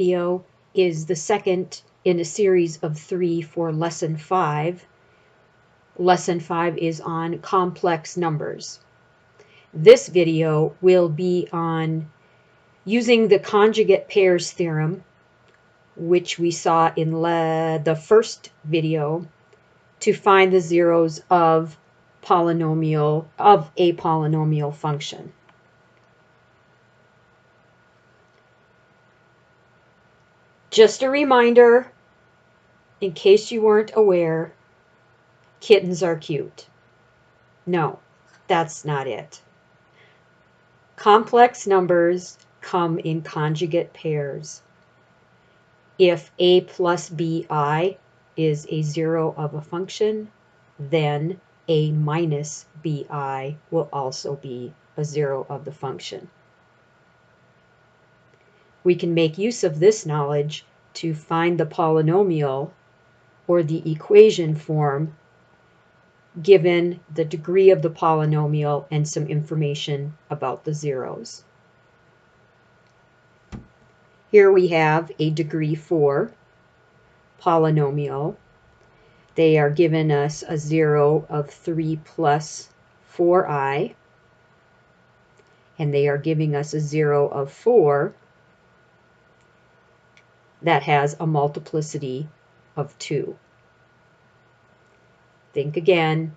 Video is the second in a series of 3 for Lesson 5. Lesson 5 is on complex numbers. This video will be on using the conjugate pairs theorem, which we saw in the first video, to find the zeros of a polynomial function. Just a reminder, in case you weren't aware, kittens are cute. No, that's not it. Complex numbers come in conjugate pairs. If a plus bi is a zero of a function, then a minus bi will also be a zero of the function. We can make use of this knowledge to find the polynomial or the equation form given the degree of the polynomial and some information about the zeros. Here we have a degree 4 polynomial. They are given us a zero of 3 plus 4i, and they are giving us a zero of 4 that has a multiplicity of 2. Think again,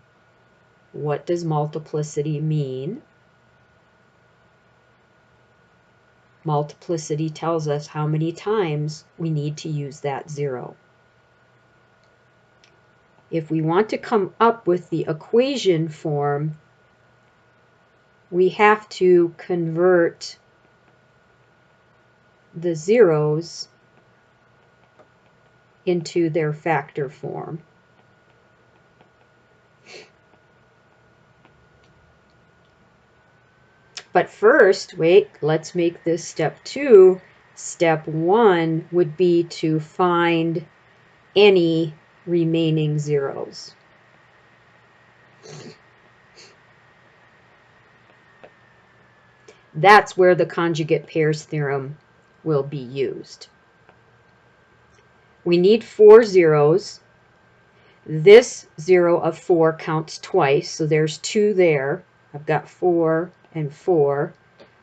what does multiplicity mean? Multiplicity tells us how many times we need to use that zero. If we want to come up with the equation form, we have to convert the zeros into their factor form. But first, wait, let's make this step 2. Step 1 would be to find any remaining zeros. That's where the conjugate pairs theorem will be used. We need 4 zeros. This 0 of 4 counts twice, so there's 2 there. I've got 4 and 4.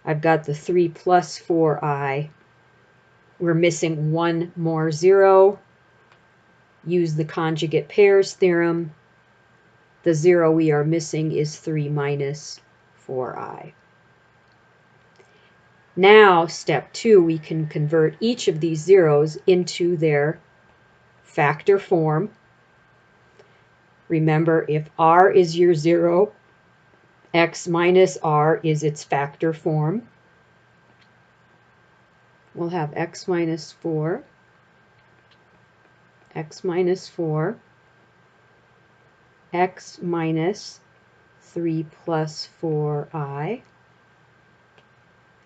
I've got the 3 plus 4i. We're missing 1 more 0. Use the conjugate pairs theorem. The 0 we are missing is 3 minus 4i. Now, step 2, we can convert each of these zeros into their factor form. Remember, if r is your 0, x minus r is its factor form. We'll have x minus 4, x minus 4, x minus 3 plus 4i,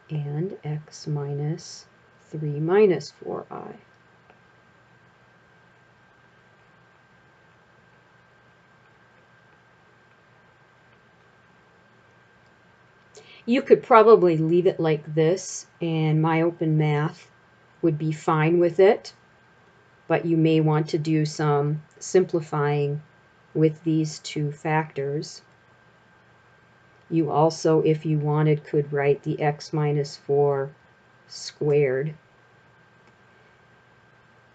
and x minus 3 minus 4i. You could probably leave it like this, and my open math would be fine with it, but you may want to do some simplifying with these two factors. You also, if you wanted, could write the x minus 4 squared.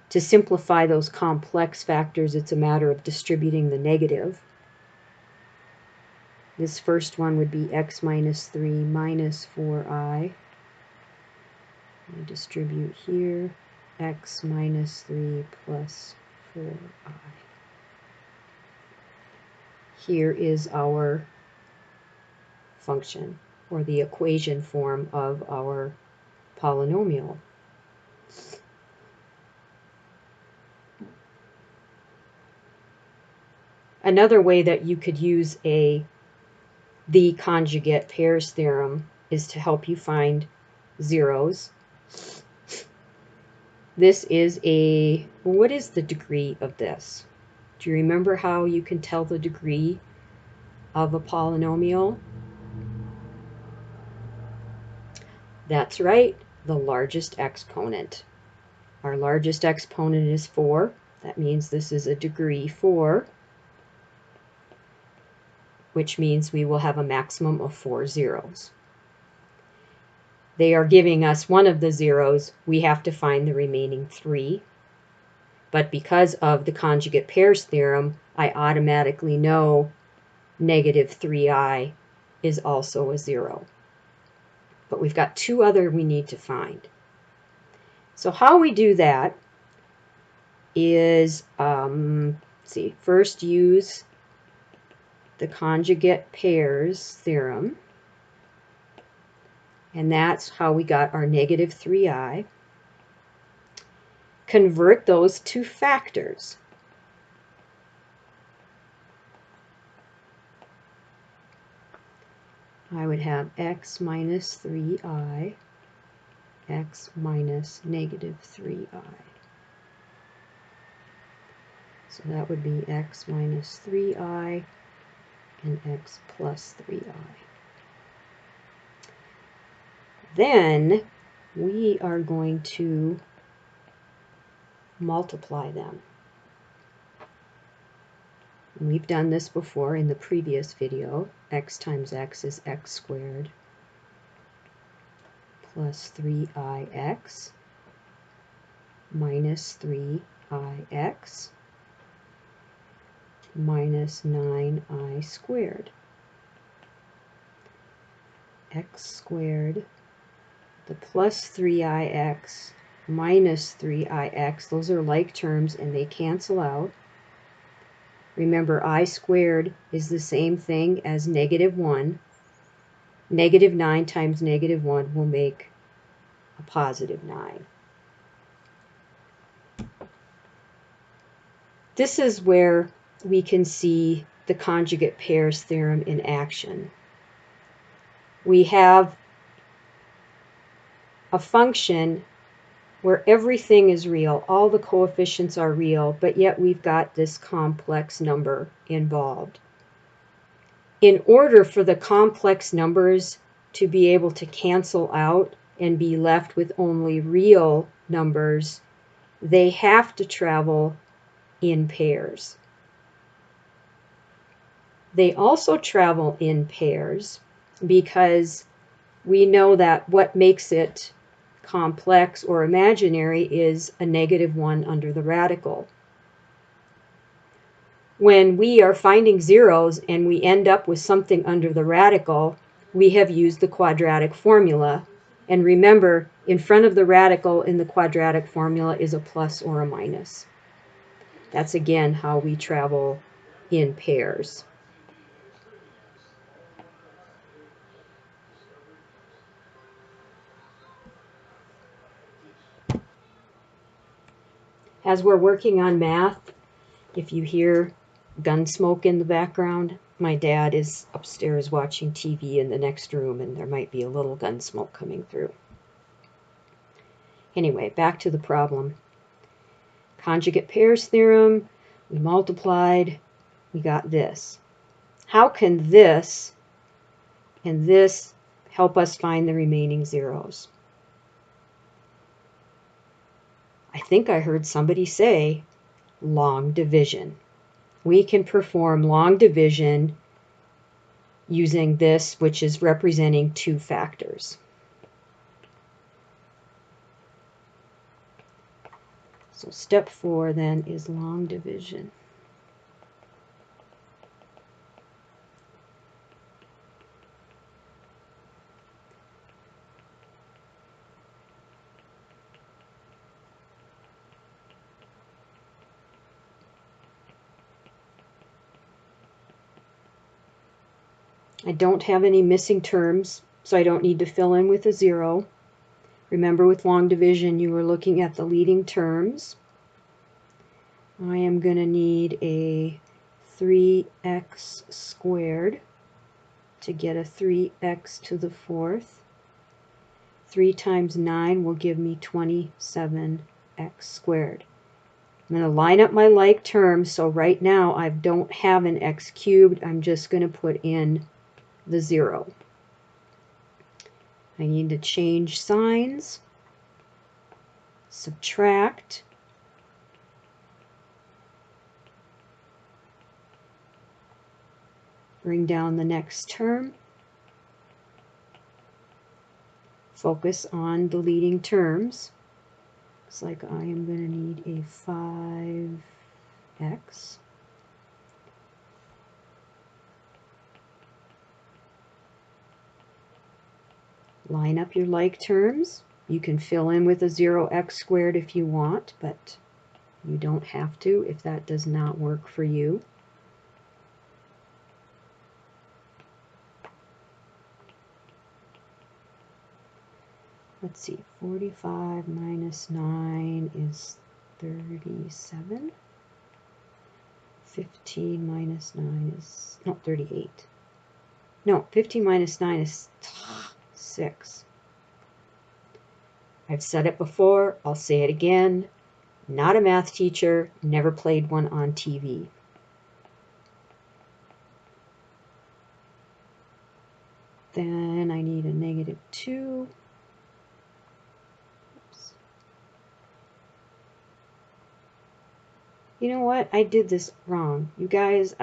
To simplify those complex factors, it's a matter of distributing the negative. This first one would be x minus 3 minus 4i. I distribute here, x minus 3 plus 4i. Here is our function, or the equation form of our polynomial. Another way that you could use the conjugate pairs theorem is to help you find zeros. This is what is the degree of this? Do you remember how you can tell the degree of a polynomial? That's right, the largest exponent. Our largest exponent is 4. That means this is a degree 4, which means we will have a maximum of 4 zeros. They are giving us one of the zeros. We have to find the remaining 3. But because of the conjugate pairs theorem, I automatically know negative 3i is also a 0. But we've got 2 other we need to find. So how we do that is, first use the conjugate pairs theorem. And that's how we got our negative 3i. Convert those to factors. I would have x minus 3i, x minus negative 3i. So that would be x minus 3i and x plus 3i. Then we are going to multiply them. We've done this before in the previous video. X times x is x squared plus 3ix minus 3ix minus 9i squared. X squared, the plus 3ix minus 3ix, those are like terms and they cancel out. Remember, I squared is the same thing as negative 1. Negative 9 times negative 1 will make a positive 9. This is where we can see the conjugate pairs theorem in action. We have a function where everything is real, all the coefficients are real, but yet we've got this complex number involved. In order for the complex numbers to be able to cancel out and be left with only real numbers, they have to travel in pairs. They also travel in pairs because we know that what makes it complex or imaginary is a negative 1 under the radical. When we are finding zeros and we end up with something under the radical, we have used the quadratic formula. And remember, in front of the radical in the quadratic formula is a plus or a minus. That's again how we travel in pairs. As we're working on math, if you hear gun smoke in the background, my dad is upstairs watching TV in the next room and there might be a little gun smoke coming through. Anyway, back to the problem. Conjugate pairs theorem, we multiplied, we got this. How can this and this help us find the remaining zeros? I think I heard somebody say long division. We can perform long division using this, which is representing 2 factors. So step 4 then is long division. I don't have any missing terms, so I don't need to fill in with a 0. Remember, with long division, you were looking at the leading terms. I am going to need a 3x squared to get a 3x to the 4th. 3 times 9 will give me 27x squared. I'm going to line up my like terms, so right now I don't have an x cubed. I'm just going to put in the 0. I need to change signs. subtract, bring down the next term, focus on deleting terms. Looks like I am going to need a 5x. Line up your like terms. You can fill in with a 0x squared if you want, but you don't have to if that does not work for you. Let's see, 45 minus 9 is 37. 15 minus 9 is, no, 38. No, 15 minus 9 is 6. I've said it before, I'll say it again. Not a math teacher, never played one on TV. Then I need a -2. Oops. You know what? I did this wrong. You guys,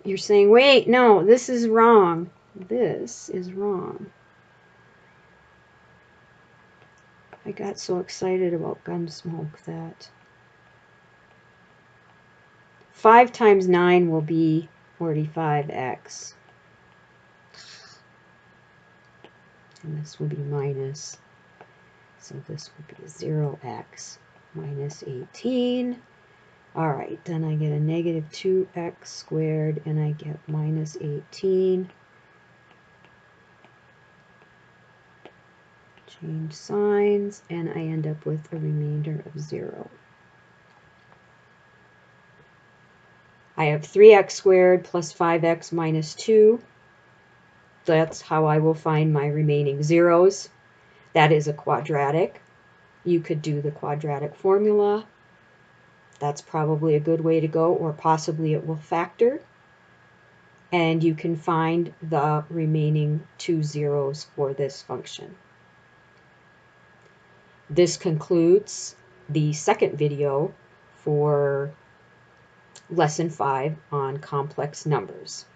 you're saying, wait, no, this is wrong. This is wrong. I got so excited about Gunsmoke that 5 times 9 will be 45x. And this will be minus. So this would be 0x minus 18. All right, then I get a -2x squared, and I get minus 18. Change signs, and I end up with a remainder of 0. I have 3x squared plus 5x minus 2. That's how I will find my remaining zeros. That is a quadratic. You could do the quadratic formula. That's probably a good way to go, or possibly it will factor. And you can find the remaining 2 zeros for this function. This concludes the second video for Lesson 5 on complex numbers.